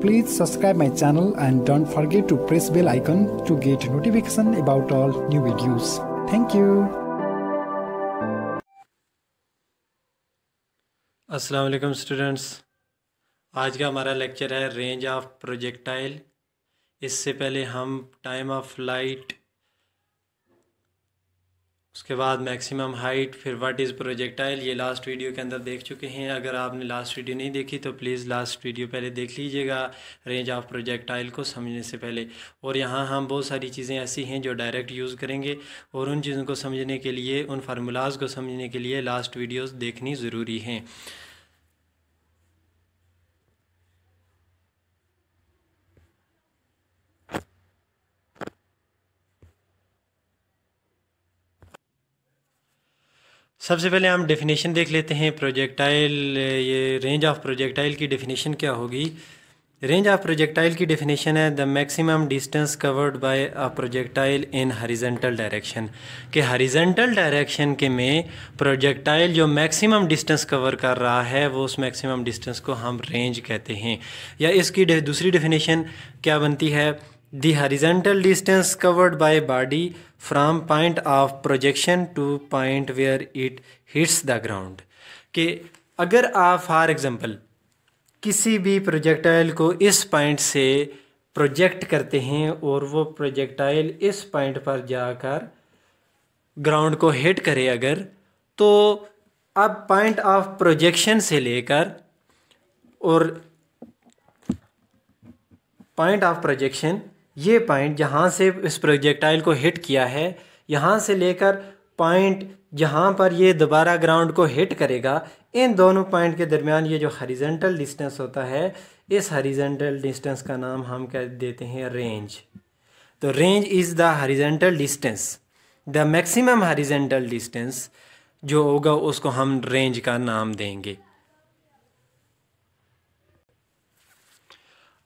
Please subscribe my channel and don't forget to press bell icon to get notification about all new videos. Thank you. अस्सलाम वालेकुम students, आज का हमारा lecture है range of projectile. इससे पहले हम टाइम ऑफ फ्लाइट, उसके बाद मैक्सिमम हाइट, फिर व्हाट इज़ प्रोजेक्टाइल, ये लास्ट वीडियो के अंदर देख चुके हैं। अगर आपने लास्ट वीडियो नहीं देखी तो प्लीज़ लास्ट वीडियो पहले देख लीजिएगा रेंज ऑफ प्रोजेक्टाइल को समझने से पहले। और यहाँ हम बहुत सारी चीज़ें ऐसी हैं जो डायरेक्ट यूज़ करेंगे और उन चीज़ों को समझने के लिए, उन फार्मूलाज को समझने के लिए लास्ट वीडियोज़ देखनी ज़रूरी हैं। सबसे पहले हम डेफिनेशन देख लेते हैं प्रोजेक्टाइल। ये रेंज ऑफ प्रोजेक्टाइल की डेफिनेशन क्या होगी? रेंज ऑफ प्रोजेक्टाइल की डेफिनेशन है the maximum distance covered bye a projectile in horizontal direction. कि हॉरिजॉन्टल डायरेक्शन के में प्रोजेक्टाइल जो मैक्सिमम डिस्टेंस कवर कर रहा है वो उस मैक्सिमम डिस्टेंस को हम रेंज कहते हैं। या इसकी दूसरी डेफिनेशन क्या बनती है? The horizontal distance covered by body from point of projection to point where it hits the ground. कि अगर आप फॉर एग्जांपल किसी भी प्रोजेक्टाइल को इस पॉइंट से प्रोजेक्ट करते हैं और वो प्रोजेक्टाइल इस पॉइंट पर जाकर ग्राउंड को हिट करे अगर, तो अब पॉइंट ऑफ प्रोजेक्शन से लेकर और पॉइंट ऑफ प्रोजेक्शन, ये पॉइंट जहाँ से इस प्रोजेक्टाइल को हिट किया है, यहाँ से लेकर पॉइंट जहाँ पर ये दोबारा ग्राउंड को हिट करेगा, इन दोनों पॉइंट के दरमियान ये जो हॉरिजॉन्टल डिस्टेंस होता है, इस हॉरिजॉन्टल डिस्टेंस का नाम हम कह देते हैं रेंज। तो range is the horizontal distance, the maximum horizontal distance जो होगा उसको हम रेंज का नाम देंगे।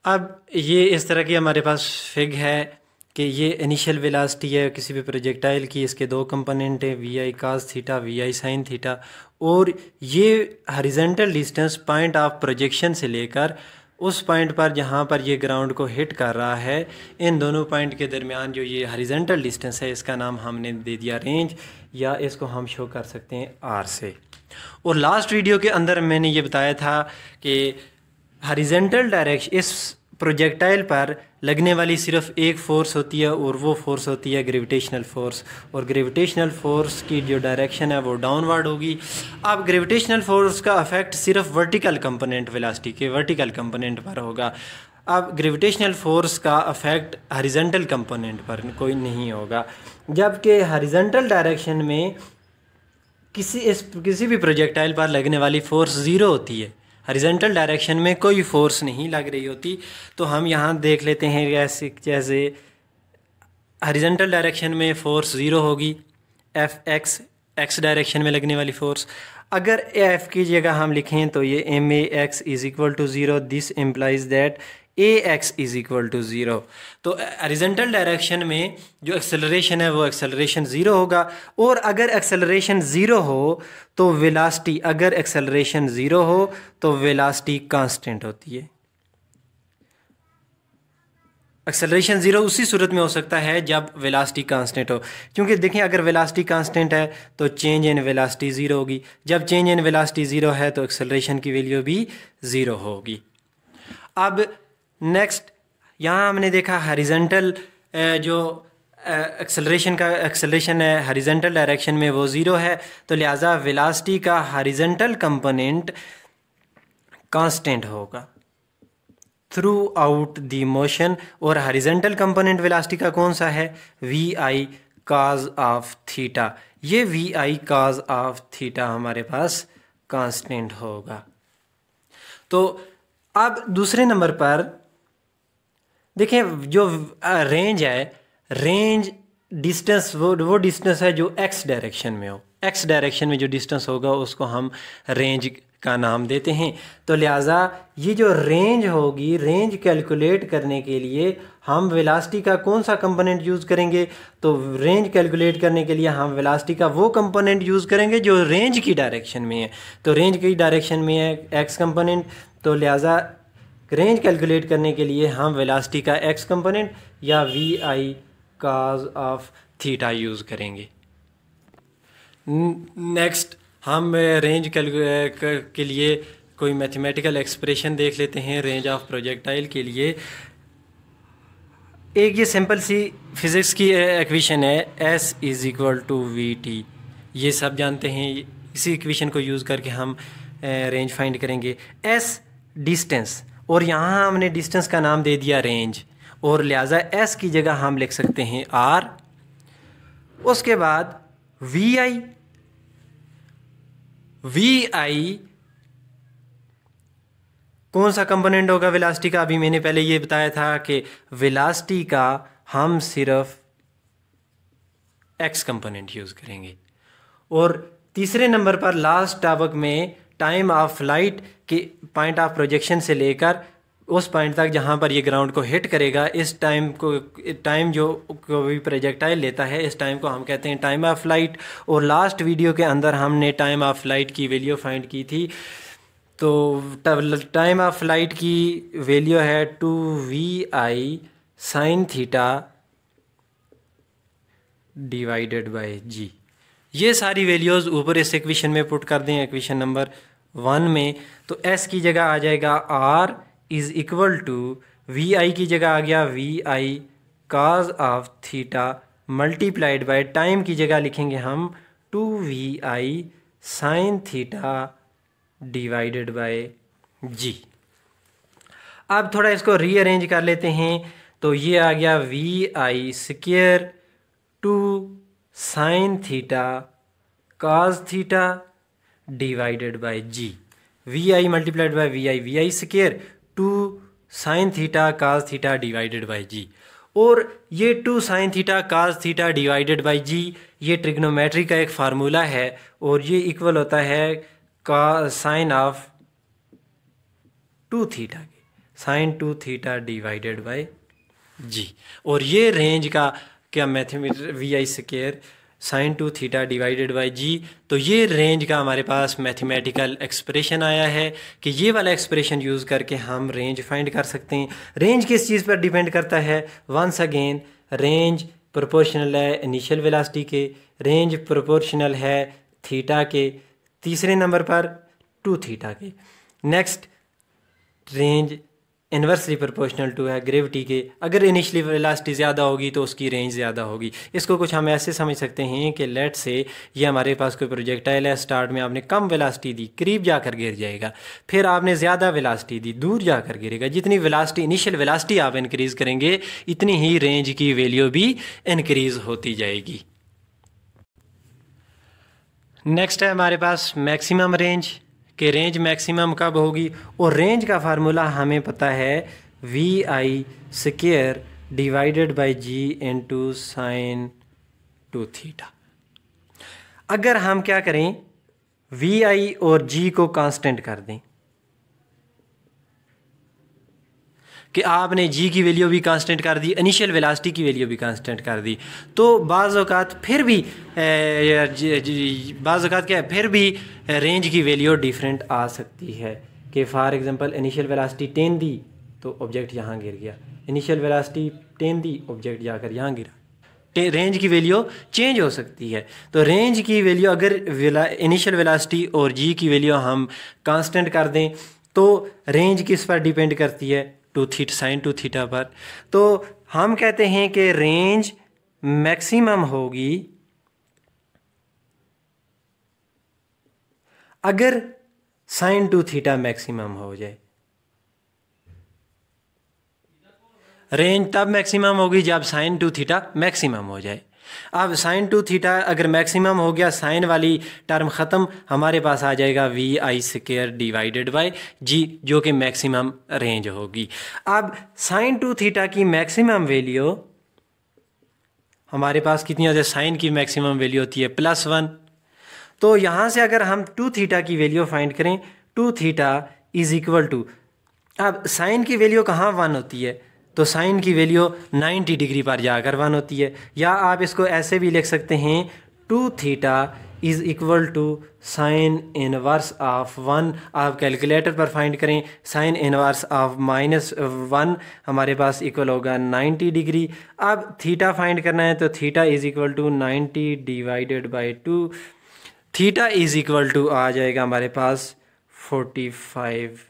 अब ये इस तरह की हमारे पास फिग है कि ये इनिशियल वेलोसिटी है किसी भी प्रोजेक्टाइल की। इसके दो कंपोनेंट हैं, V I cos theta, V I sine theta. और ये horizontal distance point of projection से लेकर उस पॉइंट पर जहाँ पर ये ग्राउंड को हिट कर रहा है, इन दोनों पॉइंट के दरमियान जो ये हॉरिजॉन्टल डिस्टेंस है, इसका नाम हमने दे दिया रेंज, या इसको हम शो कर सकते हैं आर से। और लास्ट वीडियो के अंदर मैंने ये बताया था कि हॉरिजॉन्टल डायरेक्शन, इस प्रोजेक्टाइल पर लगने वाली सिर्फ एक फ़ोर्स होती है और वो फोर्स होती है ग्रेविटेशनल फ़ोर्स। और ग्रेविटेशनल फ़ोर्स की जो डायरेक्शन है वो डाउनवर्ड होगी। अब ग्रेविटेशनल फ़ोर्स का इफेक्ट सिर्फ वर्टिकल कंपोनेंट वेलोसिटी के वर्टिकल कंपोनेंट पर होगा। अब ग्रेविटेशनल फ़ोर्स का इफेक्ट हॉरिजॉन्टल कंपोनेंट पर कोई नहीं होगा। जबकि हॉरिजॉन्टल डायरेक्शन में किसी भी प्रोजेक्टाइल पर लगने वाली फ़ोर्स ज़ीरो होती है। हॉरिजॉन्टल डायरेक्शन में कोई फोर्स नहीं लग रही होती। तो हम यहाँ देख लेते हैं जैसे हॉरिजॉन्टल डायरेक्शन में फ़ोर्स ज़ीरो होगी, एफ एक्स डायरेक्शन में लगने वाली फ़ोर्स। अगर एफ की जगह हम लिखें तो ये m a x is equal to zero, this implies that a x is equal to zero. तो हॉरिजॉन्टल डायरेक्शन में जो एक्सेलरेशन है वो एक्सेलरेशन ज़ीरो होगा। और अगर एक्सेलरेशन ज़ीरो हो तो वेलोसिटी, अगर एक्सेलरेशन ज़ीरो हो तो वेलोसिटी कांस्टेंट होती है। एक्सेलरेशन ज़ीरो उसी सूरत में हो सकता है जब वेलोसिटी कांस्टेंट हो। क्योंकि देखें, अगर वेलोसिटी कांस्टेंट है तो चेंज इन वेलोसिटी ज़ीरो होगी। जब चेंज इन वेलोसिटी ज़ीरो है तो एक्सेलरेशन की वैल्यू भी ज़ीरो होगी। अब नेक्स्ट, यहाँ हमने देखा हॉरिजॉन्टल जो एक्सेलरेशन है हॉरिजॉन्टल डायरेक्शन में वो ज़ीरो है, तो लिहाजा वेलोसिटी का हॉरिजॉन्टल कंपोनेंट कांस्टेंट होगा थ्रू आउट द मोशन। और हॉरिजॉन्टल कंपोनेंट वेलोसिटी का कौन सा है? V I cos of theta. ये V I cos of theta हमारे पास कांस्टेंट होगा। तो अब दूसरे नंबर पर देखें, जो रेंज है, रेंज डिस्टेंस वो डिस्टेंस है जो एक्स डायरेक्शन में हो। एक्स डायरेक्शन में जो डिस्टेंस होगा उसको हम रेंज का नाम देते हैं। तो लिहाजा ये जो रेंज होगी, रेंज कैलकुलेट करने के लिए हम वेलोसिटी का कौन सा कंपोनेंट यूज़ करेंगे? तो रेंज कैलकुलेट करने के लिए हम वेलोसिटी का वो कंपोनेंट यूज़ करेंगे जो रेंज की डायरेक्शन में है। तो रेंज की डायरेक्शन में है एक्स कंपोनेंट, तो लिहाजा रेंज कैलकुलेट करने के लिए हम वेलोसिटी का एक्स कंपोनेंट या V I cos of theta use करेंगे। नेक्स्ट हम रेंज के लिए कोई मैथमेटिकल एक्सप्रेशन देख लेते हैं रेंज ऑफ प्रोजेक्टाइल के लिए। एक ये सिंपल सी फिज़िक्स की इक्वेशन है S = VT, ये सब जानते हैं। इसी इक्वेशन को यूज़ करके हम रेंज फाइंड करेंगे। S डिस्टेंस, और यहाँ हमने डिस्टेंस का नाम दे दिया रेंज, और लिहाजा S की जगह हम लिख सकते हैं R। उसके बाद VI कौन सा कंपोनेंट होगा वेलोसिटी का? अभी मैंने पहले ये बताया था कि वेलोसिटी का हम सिर्फ एक्स कंपोनेंट यूज़ करेंगे। और तीसरे नंबर पर लास्ट टॉपिक में टाइम ऑफ फ्लाइट के पॉइंट ऑफ प्रोजेक्शन से लेकर उस पॉइंट तक जहाँ पर ये ग्राउंड को हिट करेगा, इस टाइम जो कोई प्रोजेक्टाइल लेता है, इस टाइम को हम कहते हैं टाइम ऑफ फ्लाइट। और लास्ट वीडियो के अंदर हमने टाइम ऑफ फ्लाइट की वैल्यू फाइंड की थी। तो टाइम ऑफ फ्लाइट की वैल्यू है 2VI sin थीटा /g। ये सारी वैल्यूज़ ऊपर इस इक्वेशन में पुट कर दें, इक्वेशन नंबर 1 में। तो S की जगह आ जाएगा R = VI की जगह आ गया VI cos of theta multiplied by time की जगह लिखेंगे हम 2VI sin थीटा /g। अब थोड़ा इसको रीअरेंज कर लेते हैं। तो ये आ गया VI² 2 sin theta cos theta /g। VI multiplied by VI² 2 sin theta cos theta /g। और ये 2 sin theta cos theta /g ये ट्रिग्नोमेट्री का एक फार्मूला है, और ये इक्वल होता है का साइन ऑफ 2 थीटा के, sin 2 थीटा /g। और ये रेंज का क्या VI² sin 2 थीटा /g। तो ये रेंज का हमारे पास मैथमेटिकल एक्सप्रेशन आया है कि ये वाला एक्सप्रेशन यूज़ करके हम रेंज फाइंड कर सकते हैं। रेंज किस चीज़ पर डिपेंड करता है? वंस अगेन रेंज प्रोपोर्शनल है इनिशियल वेलोसिटी के, रेंज प्रोपोर्शनल है थीटा के, तीसरे नंबर पर 2 थीटा के। Next range inversely proportional to है ग्रेविटी के। अगर इनिशियली वेलोसिटी ज़्यादा होगी तो उसकी रेंज ज़्यादा होगी। इसको कुछ हम ऐसे समझ सकते हैं कि लेट से ये हमारे पास कोई प्रोजेक्टाइल है, स्टार्ट में आपने कम वेलोसिटी दी, करीब जाकर गिर जाएगा। फिर आपने ज़्यादा वेलोसिटी दी, दूर जाकर गिरेगा। जितनी वेलोसिटी इनिशियल वेलोसिटी आप इंक्रीज़ करेंगे, इतनी ही रेंज की वैल्यू भी इंक्रीज़ होती जाएगी। नेक्स्ट है हमारे पास मैक्सिमम रेंज, कि रेंज मैक्सिमम कब होगी। और रेंज का फार्मूला हमें पता है VI² /g × sin 2 थीटा। अगर हम क्या करें, VI और G को कांस्टेंट कर दें, कि आपने G की वैल्यू भी कांस्टेंट कर दी, इनिशियल वेलोसिटी की वैल्यू भी कांस्टेंट कर दी, तो बाज़ औक़ात फिर भी फिर भी रेंज की वैल्यू डिफरेंट आ सकती है। कि फॉर एग्जांपल इनिशियल वेलोसिटी 10 दी तो ऑब्जेक्ट यहाँ गिर गया, इनिशियल वेलोसिटी 10 दी, ऑब्जेक्ट जाकर यहाँ गिरा। रेंज की वैल्यू चेंज हो सकती है। तो रेंज की वैल्यू अगर इनिशियल वेलोसिटी और G की वैल्यू हम कांस्टेंट कर दें तो रेंज किस पर डिपेंड करती है? sin 2 थीटा पर। तो हम कहते हैं कि रेंज मैक्सिमम होगी अगर sin 2 थीटा मैक्सिमम हो जाए। रेंज तब मैक्सिमम होगी जब sin 2 थीटा मैक्सिमम हो जाए। अब sin 2 थीटा अगर मैक्सिमम हो गया, साइन वाली टर्म ख़त्म, हमारे पास आ जाएगा VI² /g जो कि मैक्सिमम रेंज होगी। अब sin 2 थीटा की मैक्सिमम वैल्यू हमारे पास कितनी होती है? साइन की मैक्सिमम वैल्यू होती है +1। तो यहाँ से अगर हम 2 थीटा की वैल्यू फाइंड करें, 2 थीटा = अब साइन की वैल्यू कहाँ 1 होती है? तो साइन की वैल्यू 90 डिग्री पर जाकर 1 होती है। या आप इसको ऐसे भी लिख सकते हैं 2 theta is equal to sine inverse of 1। आप कैलकुलेटर पर फाइंड करें, साइन इनवर्स ऑफ -1 हमारे पास इक्वल होगा 90 डिग्री। अब थीटा फाइंड करना है तो theta is equal to 90 divided by 2, theta is equal to आ जाएगा हमारे पास 45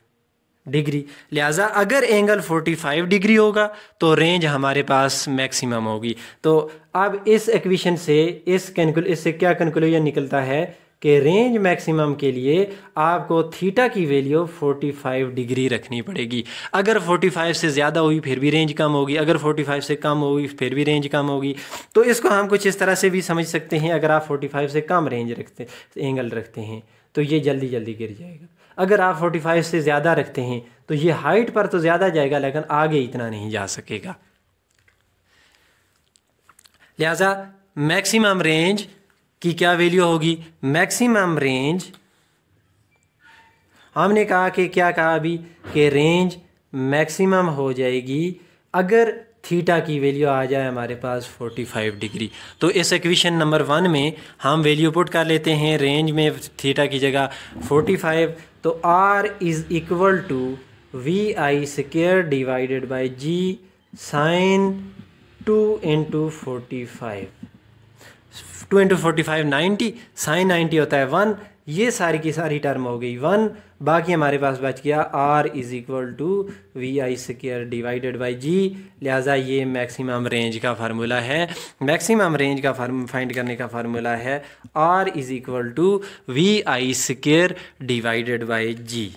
डिग्री। लिहाजा अगर एंगल 45 डिग्री होगा तो रेंज हमारे पास मैक्सिमम होगी। तो अब इस इक्वेशन से इससे क्या कंक्लूजन निकलता है कि रेंज मैक्सिमम के लिए आपको थीटा की वैल्यू 45 डिग्री रखनी पड़ेगी। अगर 45 से ज़्यादा हुई फिर भी रेंज कम होगी, अगर 45 से कम हुई फिर भी रेंज कम होगी। तो इसको हम कुछ इस तरह से भी समझ सकते हैं, अगर आप 45 से कम एंगल रखते हैं तो ये जल्दी जल्दी गिर जाएगा। अगर आप 45 से ज़्यादा रखते हैं तो ये हाइट पर तो ज़्यादा जाएगा लेकिन आगे इतना नहीं जा सकेगा। लिहाजा मैक्सिमम रेंज की क्या वैल्यू होगी? मैक्सिमम रेंज हमने कहा कि क्या कहा अभी कि रेंज मैक्सिमम हो जाएगी अगर थीटा की वैल्यू आ जाए हमारे पास 45 डिग्री। तो इस इक्वेशन नंबर 1 में हम वैल्यू पुट कर लेते हैं, रेंज में थीटा की जगह 45। तो R is equal to VI square divided by G sine 2 into 45, 2 into 45 90, sine 90 होता है 1। ये सारी की सारी टर्म हो गई 1, बाकी हमारे पास बच गया R is equal to VI square divided by G। लिहाजा ये मैक्सिमम रेंज का फार्मूला है। मैक्सिमम रेंज का फाइंड करने का फार्मूला है R is equal to VI square divided by G।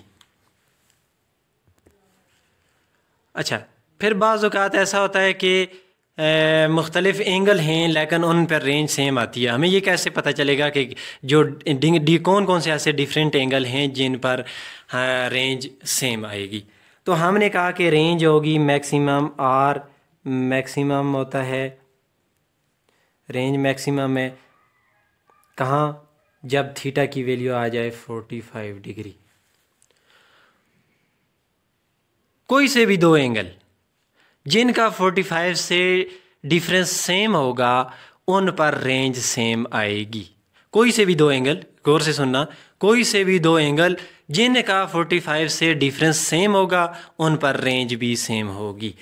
अच्छा, फिर बाज़ औक़ात ऐसा होता है कि मुख्तलिफ एंगल हैं लेकिन उन पर रेंज सेम आती है। हमें ये कैसे पता चलेगा कि जो कौन कौन से ऐसे डिफरेंट एंगल हैं जिन पर रेंज सेम आएगी? तो हमने कहा कि रेंज होगी मैक्सिमम R, मैक्सिमम होता है, रेंज मैक्सिमम है कहाँ? जब थीटा की वैल्यू आ जाए 45 डिग्री। कोई से भी दो एंगल जिनका 45 से डिफरेंस सेम होगा उन पर रेंज सेम आएगी। कोई से भी दो एंगल, गौर से सुनना, कोई से भी दो एंगल जिनका 45 से डिफरेंस सेम होगा उन पर रेंज भी सेम होगी।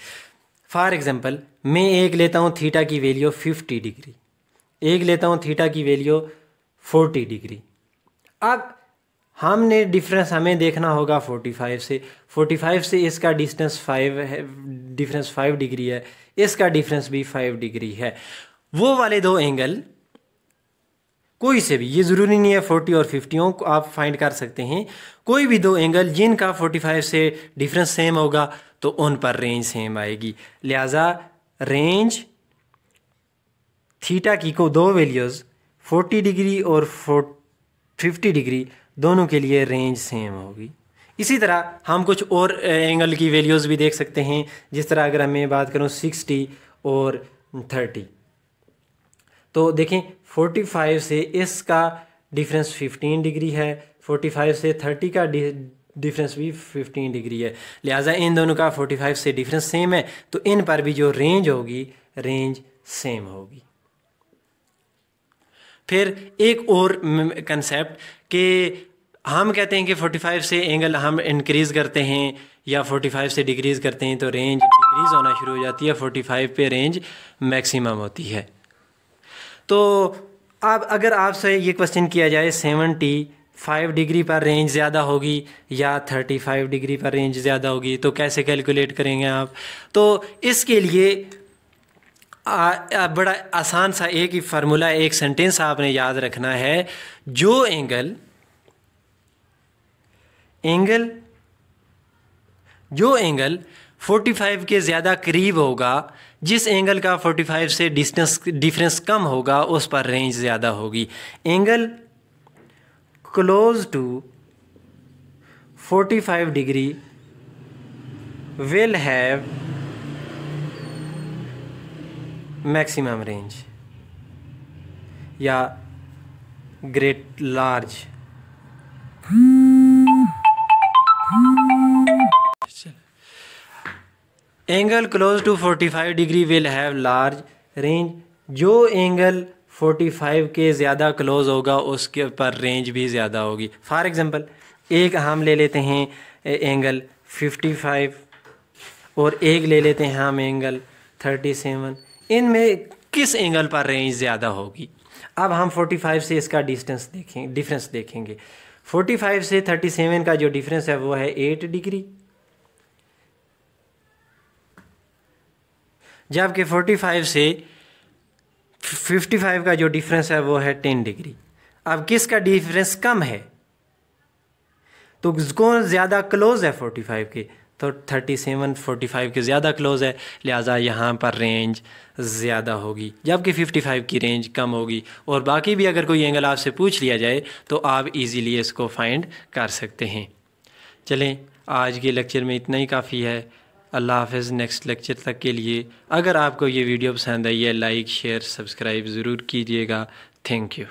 फॉर एग्जांपल मैं एक लेता हूँ थीटा की वैल्यू 50 डिग्री, एक लेता हूँ थीटा की वैल्यू 40 डिग्री। अब हमने डिफरेंस हमें देखना होगा 45 से, 45 से इसका डिस्टेंस 5 है, डिफरेंस 5 डिग्री है, इसका डिफरेंस भी 5 डिग्री है। वो वाले दो एंगल कोई से भी, ये ज़रूरी नहीं है 40 और 50 को आप फाइंड कर सकते हैं, कोई भी दो एंगल जिनका 45 से डिफरेंस सेम होगा तो उन पर रेंज सेम आएगी। लिहाजा रेंज थीटा की को दो वैल्यूज़ 40 डिग्री और 50 डिग्री दोनों के लिए रेंज सेम होगी। इसी तरह हम कुछ और एंगल की वैल्यूज़ भी देख सकते हैं, जिस तरह अगर मैं बात करूं 60 और 30, तो देखें 45 से इसका डिफरेंस 15 डिग्री है, 45 से 30 का डिफरेंस भी 15 डिग्री है। लिहाजा इन दोनों का 45 से डिफरेंस सेम है तो इन पर भी जो रेंज होगी रेंज सेम होगी। फिर एक और कंसेप्ट कि हम कहते हैं कि 45 से एंगल हम इंक्रीज़ करते हैं या 45 से डिक्रीज़ करते हैं तो रेंज डिक्रीज़ होना शुरू हो जाती है, 45 पे रेंज मैक्सिमम होती है। तो अब अगर आपसे ये क्वेश्चन किया जाए 75 डिग्री पर रेंज ज़्यादा होगी या 35 डिग्री पर रेंज ज़्यादा होगी तो कैसे कैलकुलेट करेंगे आप? तो इसके लिए बड़ा आसान सा एक ही फार्मूला, एक सेंटेंस आपने याद रखना है। जो एंगल जो एंगल 45 के ज़्यादा करीब होगा, जिस एंगल का 45 से डिफरेंस कम होगा उस पर रेंज ज़्यादा होगी। Angle close to 45 degree will have maximum range या great large. Angle close to 45 degree will have large range. जो एंगल 45 के ज़्यादा क्लोज़ होगा उसके पर रेंज भी ज़्यादा होगी। फॉर एग्ज़ाम्पल एक हम ले लेते हैं एंगल 55 और एक ले लेते हैं हम एंगल 37। इनमें किस एंगल पर रेंज ज़्यादा होगी? अब हम 45 से इसका डिफरेंस देखेंगे। 45 से 37 का जो डिफरेंस है वो है 8 डिग्री, जबकि 45 से 55 का जो डिफरेंस है वो है 10 डिग्री। अब किसका डिफरेंस कम है? तो कौन ज़्यादा क्लोज है 45 के? तो 37 45 के ज़्यादा क्लोज है, लिहाजा यहाँ पर रेंज ज़्यादा होगी, जबकि 55 की रेंज कम होगी। और बाकी भी अगर कोई एंगल आपसे पूछ लिया जाए तो आप इजीली इसको फाइंड कर सकते हैं। चलें, आज के लेक्चर में इतना ही काफ़ी है। अल्लाह हाफ़िज़। नेक्स्ट लेक्चर तक के लिए अगर आपको ये वीडियो पसंद आई है, लाइक शेयर सब्सक्राइब ज़रूर कीजिएगा। Thank you.